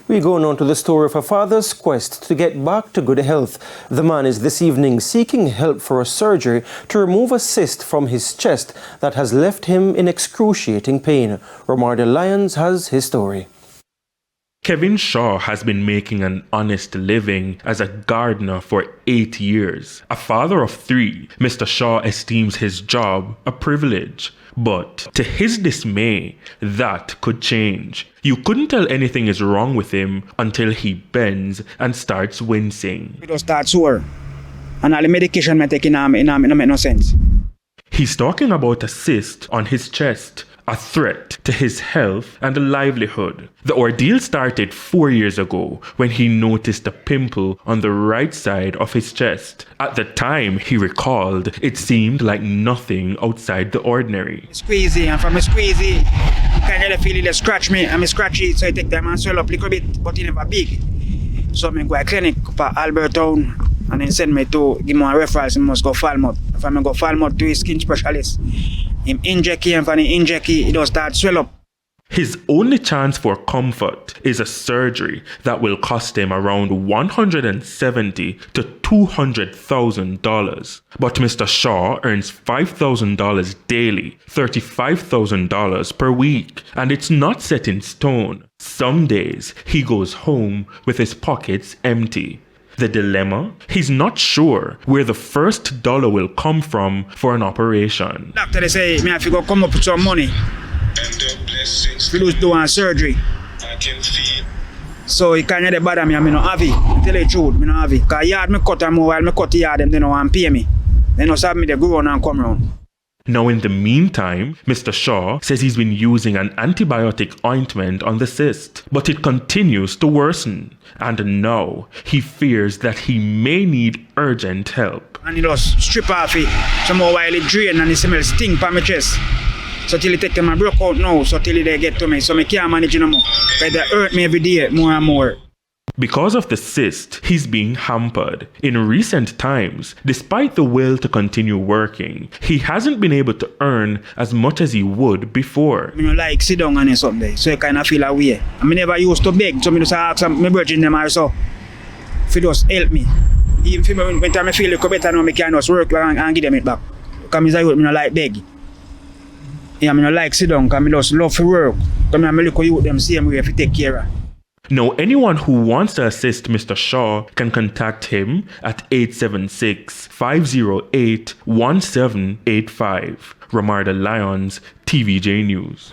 We go now to the story of a father's quest to get back to good health. The man is this evening seeking help for a surgery to remove a cyst from his chest that has left him in excruciating pain. Ordeal Lyons has his story. Kevin Shaw has been making an honest living as a gardener for 8 years. A father of 3, Mr. Shaw esteems his job a privilege. But to his dismay, that could change. You couldn't tell anything is wrong with him until he bends and starts wincing. It will start sore. And all the medication I take in make no sense. He's talking about a cyst on his chest, a threat to his health and livelihood. The ordeal started 4 years ago when he noticed a pimple on the right side of his chest. At the time, he recalled, it seemed like nothing outside the ordinary. Squeezy, and from me squeezy, kind of feel it scratch me, and me scratch it, so I take time and swell up a little bit, but it never big. So I go to a clinic for Albertown, and then send me to give me a referral, I must go Falmouth. If I go Falmouth to a skin specialist, him inject it, and from the inject it, it does start swell up. His only chance for comfort is a surgery that will cost him around $170,000 to $200,000. But Mr. Shaw earns $5,000 daily, $35,000 per week, and it's not set in stone. Some days he goes home with his pockets empty. The dilemma? He's not sure where the first dollar will come from for an operation. Doctor, they say, me have to go come up with some money. Do one surgery. So it can't bother me, I no have it. I tell you the truth, I no have it. Because yard me cut them while me cut the yard, them they don't want to pay me. They don't have me to go on and come round. Now in the meantime, Mr. Shaw says he's been using an antibiotic ointment on the cyst, but it continues to worsen. And now he fears that he may need urgent help. And he just strip off it, some more while it drain and it smell stink on my chest. So till it take them and broke out now, so till they get to me, so I can't manage no more. Because they hurt me every day more and more. Because of the cyst, he's being hampered. In recent times, despite the will to continue working, he hasn't been able to earn as much as he would before. I don't like sit down and something, so you kind of feel away. I never used to beg, so I just ask my virgin them also if just help me. Even when I feel a little better now, I can just work and give them it back. Because I don't like beg. I don't like sit down, because I just love to work. Because I look at you them same way if you take care of. Now, anyone who wants to assist Mr. Shaw can contact him at 876-508-1785. Ordeal Lyons, TVJ News.